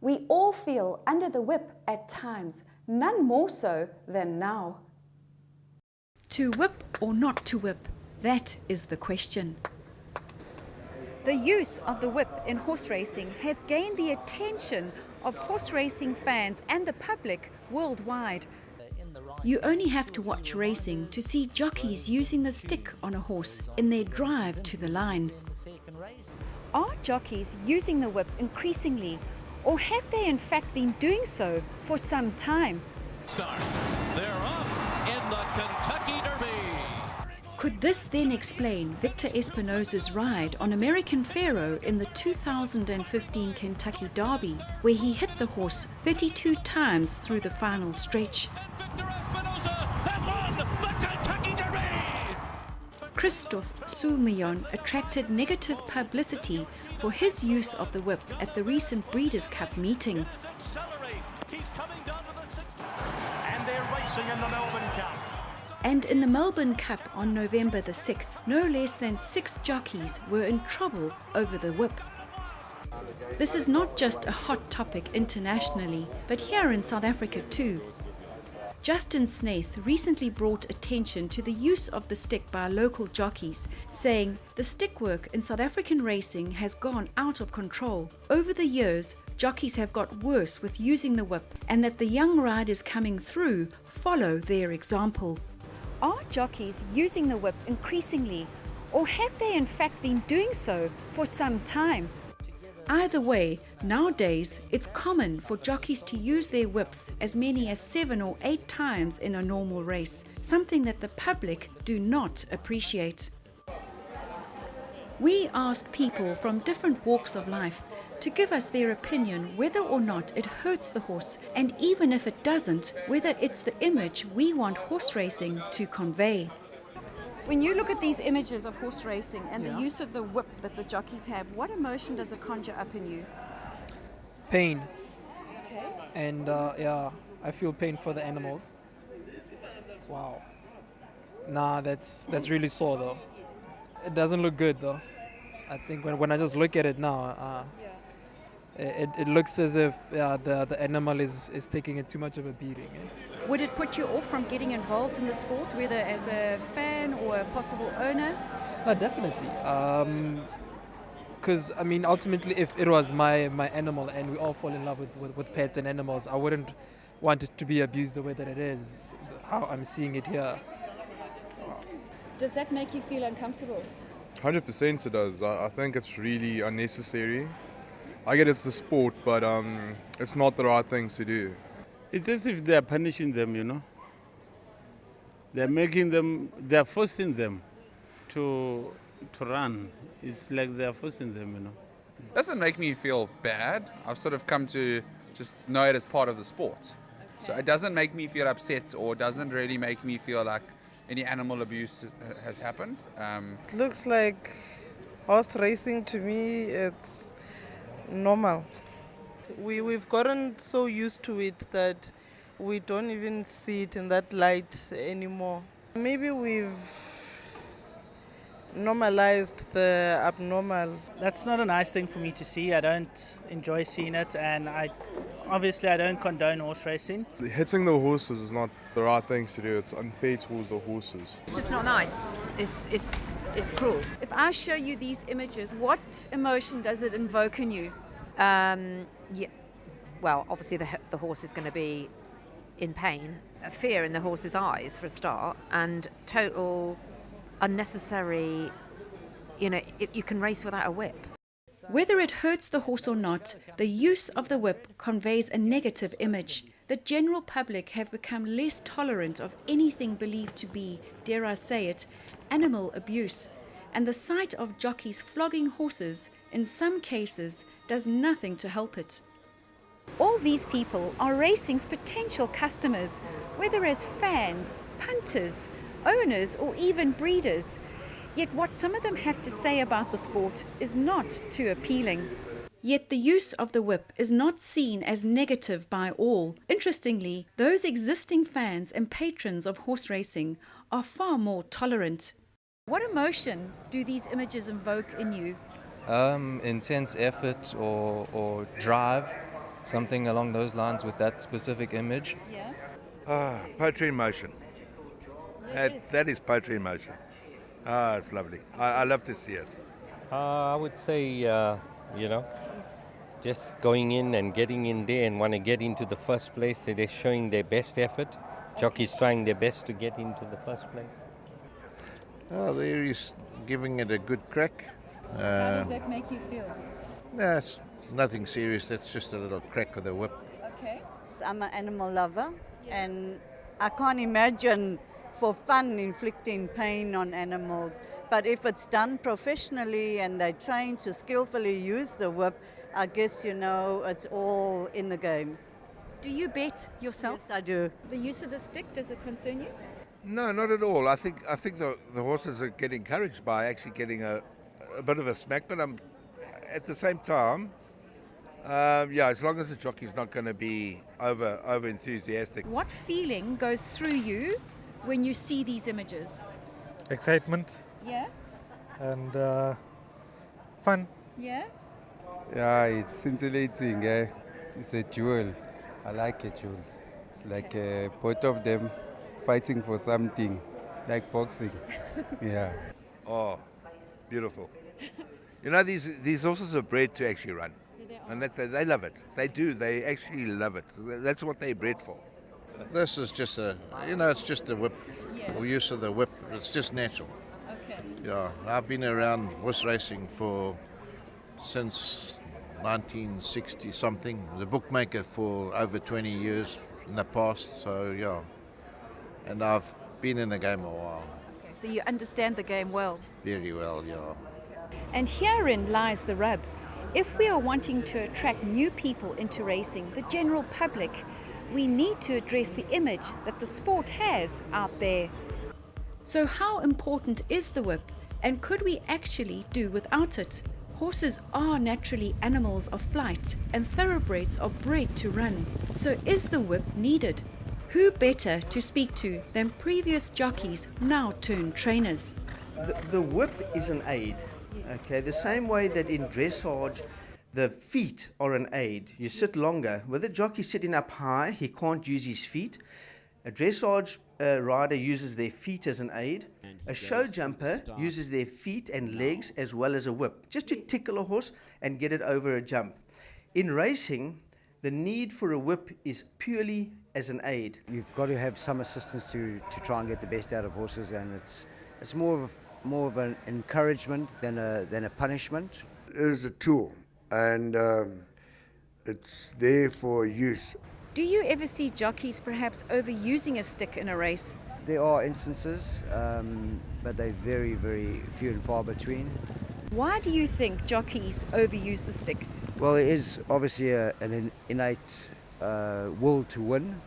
We all feel under the whip at times, none more so than now. To whip or not to whip, that is the question. The use of the whip in horse racing has gained the attention of horse racing fans and the public worldwide. You only have to watch racing to see jockeys using the stick on a horse in their drive to the line. Are jockeys using the whip increasingly, or have they in fact been doing so for some time? They're off in the Kentucky Derby. Could this then explain Victor Espinosa's ride on American Pharoah in the 2015 Kentucky Derby, where he hit the horse 32 times through the final stretch? Victor Espinosa has won the Kentucky Derby. Christophe Soumillon attracted negative publicity for his use of the whip at the recent Breeders' Cup meeting. Accelerate. He's coming down to the 6th. And they're racing in the Melbourne Cup. And in the Melbourne Cup on November the 6th, no less than 6 jockeys were in trouble over the whip. This is not just a hot topic internationally, but here in South Africa too. Justin Snaith recently brought attention to the use of the stick by local jockeys, saying the stick work in South African racing has gone out of control. Over the years, jockeys have got worse with using the whip, and that the young riders coming through follow their example. Are jockeys using the whip increasingly, or have they in fact been doing so for some time? Either way, nowadays it's common for jockeys to use their whips as many as 7 or 8 times in a normal race, something that the public do not appreciate. We asked people from different walks of life to give us their opinion whether or not it hurts the horse, and even if it doesn't, whether it's the image we want horse racing to convey. When you look at these images of horse racing and the use of the whip that the jockeys have, what emotion does it conjure up in you? Pain. Okay. And I feel pain for the animals. Wow. Nah, that's really sore though. It doesn't look good though. I think when I just look at it now, it looks as if the animal is taking it too much of a beating. Would it put you off from getting involved in the sport, whether as a fan or a possible owner? No, definitely. Because I mean, ultimately, if it was my animal and we all fall in love with pets and animals, I wouldn't want it to be abused the way that it is, how I'm seeing it here. Does that make you feel uncomfortable? 100% it does. I think it's really unnecessary. I get it's the sport, but it's not the right thing to do. It's as if they're punishing them, you know. They're forcing them to run. It's like they're forcing them, you know. Doesn't make me feel bad. I've sort of come to just know it as part of the sport. So it doesn't make me feel upset, or doesn't really make me feel like any animal abuse has happened. It looks like horse racing to me, it's normal. We've gotten so used to it that we don't even see it in that light anymore. Maybe we've normalized the abnormal. That's not a nice thing for me to see. I don't enjoy seeing it, and I don't condone horse racing. Hitting the horses is not the right thing to do. It's unfair towards the horses. It's just not nice. It's cruel. If I show you these images, what emotion does it invoke in you? Yeah. Well, obviously the horse is going to be in pain, fear in the horse's eyes for a start, and total unnecessary. You know, you can race without a whip. Whether it hurts the horse or not, the use of the whip conveys a negative image. The general public have become less tolerant of anything believed to be, dare I say it, animal abuse. And the sight of jockeys flogging horses, in some cases, does nothing to help it. All these people are racing's potential customers, whether as fans, punters, owners, or even breeders. Yet what some of them have to say about the sport is not too appealing. Yet the use of the whip is not seen as negative by all. Interestingly, those existing fans and patrons of horse racing are far more tolerant. What emotion do these images invoke in you? Intense effort or drive. something along those lines with that specific image. Yeah. Poetry in motion. That is poetry in motion. It's lovely. I love to see it. I would say, just going in and getting in there and want to get into the first place, so they're showing their best effort. Jockeys trying their best to get into the first place. There is giving it a good crack. How does that make you feel? It's nothing serious. That's just a little crack of the whip. Okay. I'm an animal lover, and I can't imagine for fun inflicting pain on animals. But if it's done professionally and they train to skillfully use the whip, I guess, it's all in the game. Do you bet yourself? Yes, I do. The use of the stick, does it concern you? No, not at all. I think the horses are getting encouraged by actually getting a bit of a smack, but at the same time, as long as the jockey's not going to be over enthusiastic. What feeling goes through you when you see these images? Excitement. Yeah? And fun. Yeah? Yeah, it's scintillating. It's a jewel. I like it, jewels. It's like both of them fighting for something, like boxing. Yeah. Oh, beautiful. These horses are bred to actually run. And they love it. They do. They actually love it. That's what they're bred for. This is just it's just a whip, or use of the whip. It's just natural. Okay. Yeah, I've been around horse racing since 1960 something. The bookmaker for over 20 years in the past. So yeah, and I've been in the game a while. Okay, so you understand the game well. Very well, yeah. And herein lies the rub. If we are wanting to attract new people into racing, the general public, we need to address the image that the sport has out there. So how important is the whip, and could we actually do without it? Horses are naturally animals of flight, and thoroughbreds are bred to run. So is the whip needed? Who better to speak to than previous jockeys, now turned trainers? The whip is an aid. Okay, the same way that in dressage the feet are an aid. You sit longer. With a jockey sitting up high, he can't use his feet. A dressage rider uses their feet as an aid. A show jumper uses their feet and legs as well as a whip, just to tickle a horse and get it over a jump. In racing, the need for a whip is purely as an aid. You've got to have some assistance to try and get the best out of horses, and it's more of an encouragement than a punishment. It is a tool, and it's there for use. Do you ever see jockeys perhaps overusing a stick in a race? There are instances, but they're very, very few and far between. Why do you think jockeys overuse the stick? Well, it is obviously an innate will to win,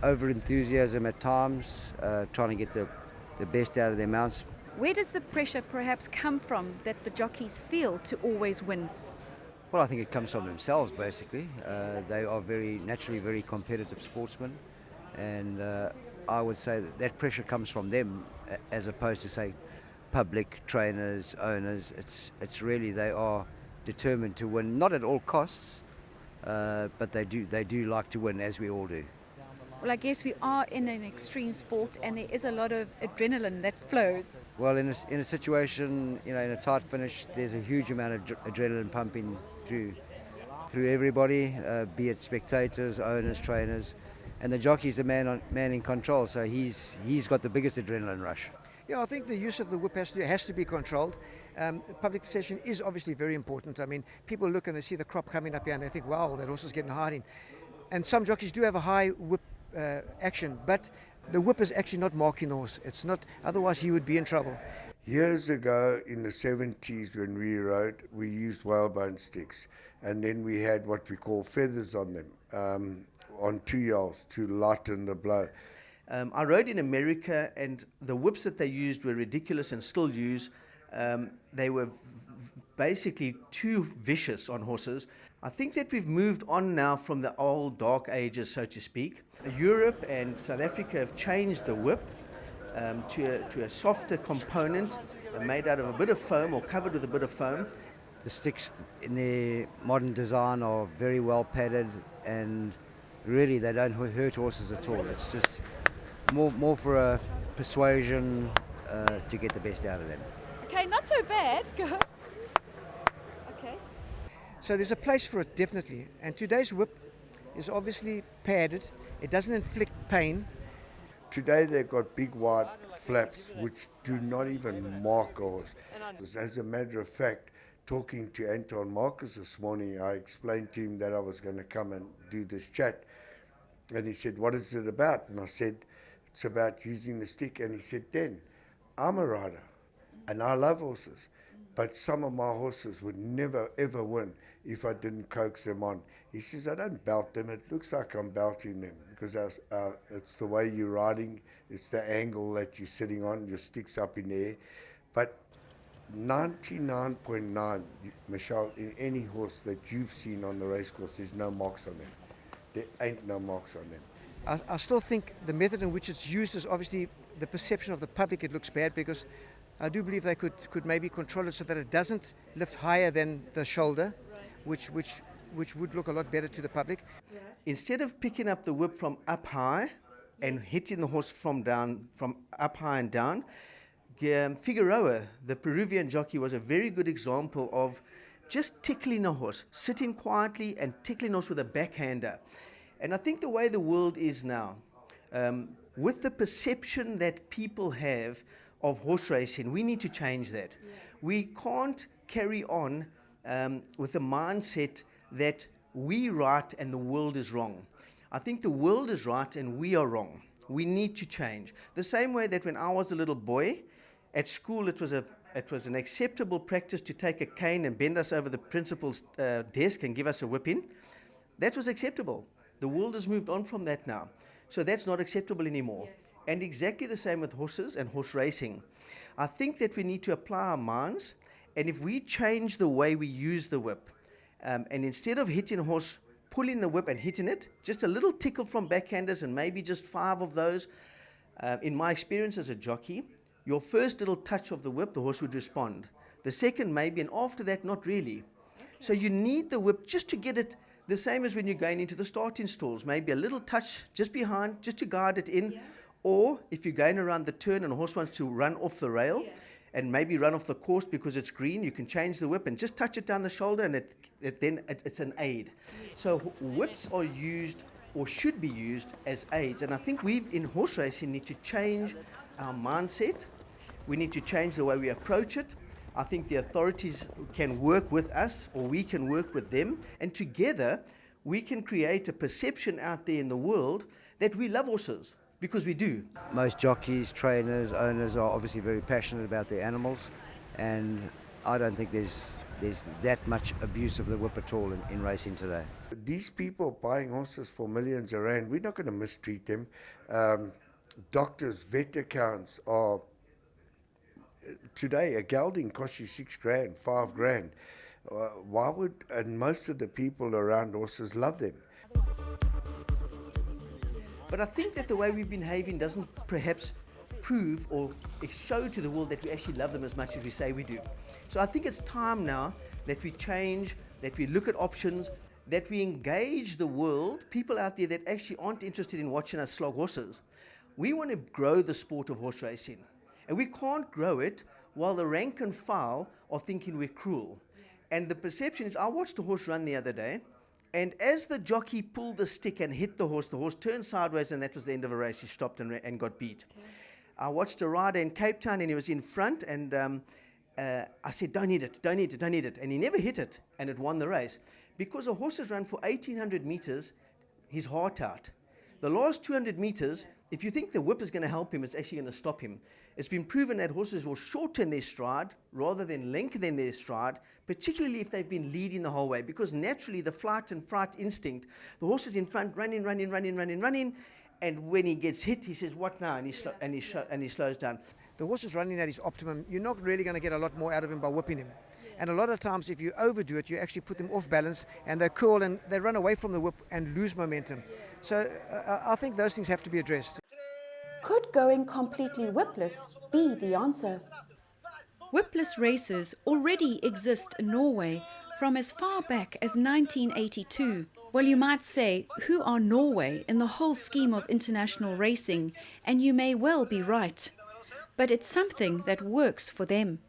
over-enthusiasm at times, trying to get the best out of their mounts. Where does the pressure perhaps come from that the jockeys feel to always win? Well, I think it comes from themselves, basically. They are naturally very competitive sportsmen, and I would say that pressure comes from them, as opposed to, say, public, trainers, owners. It's really they are determined to win, not at all costs, but they do like to win, as we all do. Well, I guess we are in an extreme sport, and there is a lot of adrenaline that flows. Well, in a situation, in a tight finish, there's a huge amount of adrenaline pumping through everybody, be it spectators, owners, trainers, and the jockey's the man in control, so he's got the biggest adrenaline rush. Yeah, I think the use of the whip has to be controlled. Public perception is obviously very important. I mean, people look and they see the crop coming up here and they think, wow, that horse is getting hiding. And some jockeys do have a high whip action, but the whip is actually not marking the horse. It's not, otherwise he would be in trouble. Years ago, in the 70s, when we rode, we used whalebone sticks, and then we had what we call feathers on them, on 2 yards to lighten the blow. I rode in America, and the whips that they used were ridiculous and still use. They were basically too vicious on horses. I think that we've moved on now from the old dark ages, so to speak. Europe and South Africa have changed the whip to a softer component made out of a bit of foam or covered with a bit of foam. The sticks in their modern design are very well padded, and really they don't hurt horses at all. It's just more for a persuasion to get the best out of them. Okay, not so bad. Go. Okay. So there's a place for it, definitely. And today's whip is obviously padded. It doesn't inflict pain. Today they've got big white flaps which do not even mark a horse. As a matter of fact, talking to Anton Marcus this morning, I explained to him that I was going to come and do this chat. And he said, what is it about? And I said, it's about using the stick. And he said, Dan, I'm a rider and I love horses, but some of my horses would never ever win if I didn't coax them on. He says, I don't belt them. It looks like I'm belting them because it's the way you're riding. It's the angle that you're sitting on, your stick's up in the air. But 99.9, Michelle, in any horse that you've seen on the racecourse, there's no marks on them. There ain't no marks on them. I still think the method in which it's used is obviously the perception of the public. It looks bad because I do believe they could maybe control it so that it doesn't lift higher than the shoulder, which would look a lot better to the public. Instead of picking up the whip from up high and hitting the horse from up high and down, Figueroa, the Peruvian jockey, was a very good example of just tickling a horse, sitting quietly and tickling a horse with a backhander. And I think the way the world is now, with the perception that people have of horse racing, we need to change that. Yeah. We can't carry on with the mindset that we right and the world is wrong. I think the world is right and we are wrong. We need to change. The same way that when I was a little boy, at school it was an acceptable practice to take a cane and bend us over the principal's desk and give us a whipping. That was acceptable. The world has moved on from that now. So that's not acceptable anymore. Yes. And exactly the same with horses and horse racing. I think that we need to apply our minds, and if we change the way we use the whip, and instead of hitting a horse, pulling the whip and hitting it, just a little tickle from backhanders and maybe just 5 of those, in my experience as a jockey, your first little touch of the whip, the horse would respond. The second maybe, and after that, not really. Okay. So you need the whip just to get it, the same as when you're going into the starting stalls, maybe a little touch just behind, just to guide it in. Yeah. Or if you're going around the turn and a horse wants to run off the rail, and maybe run off the course because it's green, you can change the whip and just touch it down the shoulder, and it's an aid. So whips are used or should be used as aids, and I think we in horse racing need to change our mindset. We need to change the way we approach it. I think the authorities can work with us, or we can work with them, and together we can create a perception out there in the world that we love horses, because we do. Most jockeys, trainers, owners are obviously very passionate about their animals, and I don't think there's that much abuse of the whip at all in racing today. These people buying horses for millions of rand, we're not going to mistreat them. Doctors, vet accounts are... Today, a gelding costs you $6,000, $5,000. Why would, and most of the people around horses love them. But I think that the way we've been behaving doesn't perhaps prove or show to the world that we actually love them as much as we say we do. So I think it's time now that we change, that we look at options, that we engage the world, people out there that actually aren't interested in watching us slog horses. We want to grow the sport of horse racing. And we can't grow it while the rank and file are thinking we're cruel. And the perception is, I watched a horse run the other day, and as the jockey pulled the stick and hit the horse turned sideways, and that was the end of a race. He stopped and got beat. Okay. I watched a rider in Cape Town, and he was in front, and I said, don't hit it. And he never hit it, and it won the race. Because a horse has run for 1,800 meters, his heart out. The last 200 meters, if you think the whip is going to help him, it's actually going to stop him. It's been proven that horses will shorten their stride rather than lengthen their stride, particularly if they've been leading the whole way, because naturally the flight and fright instinct, the horse is in front, running, and when he gets hit, he says, what now? And he slows down. The horse is running at his optimum. You're not really going to get a lot more out of him by whipping him. And a lot of times, if you overdo it, you actually put them off balance, and they curl and they run away from the whip and lose momentum. So I think those things have to be addressed. Could going completely whipless be the answer? Whipless races already exist in Norway from as far back as 1982. Well, you might say, who are Norway in the whole scheme of international racing? And you may well be right. But it's something that works for them.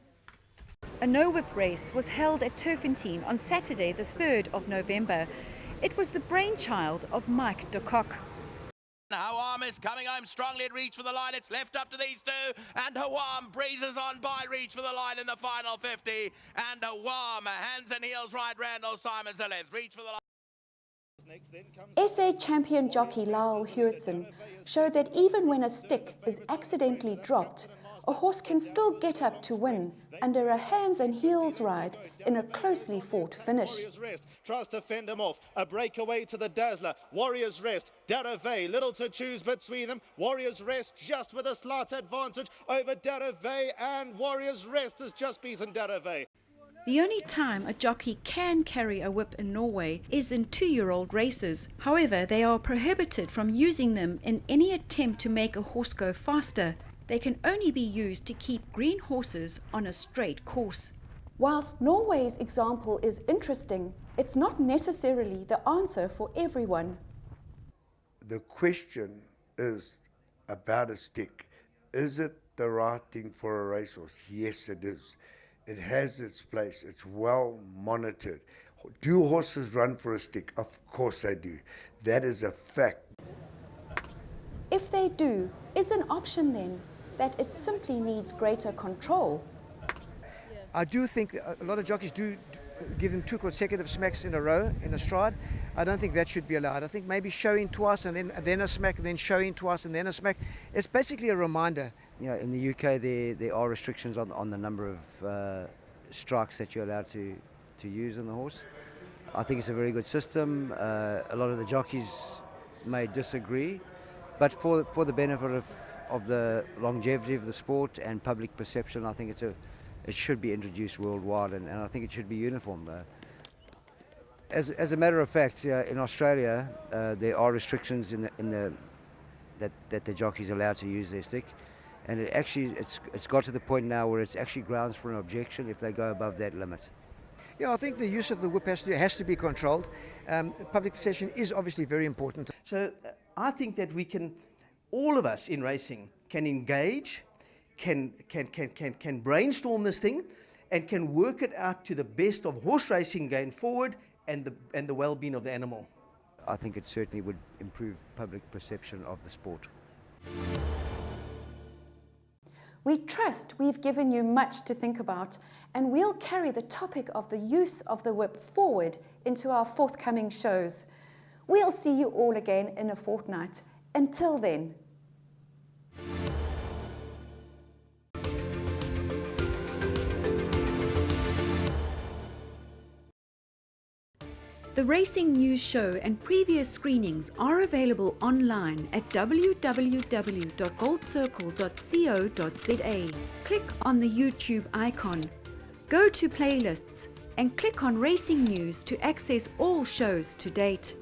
A no-whip race was held at Turfentine on Saturday the 3rd of November. It was the brainchild of Mike de Kock. Hawam is coming home strongly at Reach for the line. It's left up to these two, and Hawam breezes on by Reach for the line in the final 50. And Hawam, hands and heels right, Randall Simon's a length. Reach for the line. SA champion jockey Lyle Hewitson showed that even when a stick is accidentally dropped, a horse can still get up to win under a hands and heels ride in a closely fought finish. Warrior's Rest tries to fend him off. A breakaway to the Dazzler. Warrior's Rest, Darave, little to choose between them. Warrior's Rest just with a slight advantage over Darave, and Warrior's Rest has just beaten Darave. The only time a jockey can carry a whip in Norway is in 2-year-old races. However, they are prohibited from using them in any attempt to make a horse go faster. They can only be used to keep green horses on a straight course. Whilst Norway's example is interesting, it's not necessarily the answer for everyone. The question is about a stick. Is it the right thing for a racehorse? Yes, it is. It has its place. It's well monitored. Do horses run for a stick? Of course they do. That is a fact. If they do, is an option then that it simply needs greater control? I do think a lot of jockeys do give them 2 consecutive smacks in a row in a stride. I don't think that should be allowed. I think maybe showing twice and then a smack, and then showing twice and then a smack. It's basically a reminder. You know, in the UK there are restrictions on the number of strikes that you're allowed to use on the horse. I think it's a very good system. A lot of the jockeys may disagree, but for the benefit of the longevity of the sport and public perception, I think it should be introduced worldwide, and I think it should be uniform. As a matter of fact, in Australia there are restrictions that the jockeys are allowed to use their stick, and it's got to the point now where it's actually grounds for an objection if they go above that limit. Yeah, I think the use of the whip has to be controlled. Public perception is obviously very important. So I think that we can, all of us in racing, can engage, can brainstorm this thing, and can work it out to the best of horse racing going forward and the well-being of the animal. I think it certainly would improve public perception of the sport. We trust we've given you much to think about, and we'll carry the topic of the use of the whip forward into our forthcoming shows. We'll see you all again in a fortnight. Until then. The Racing News Show and previous screenings are available online at www.goldcircle.co.za. Click on the YouTube icon, go to playlists, and click on Racing News to access all shows to date.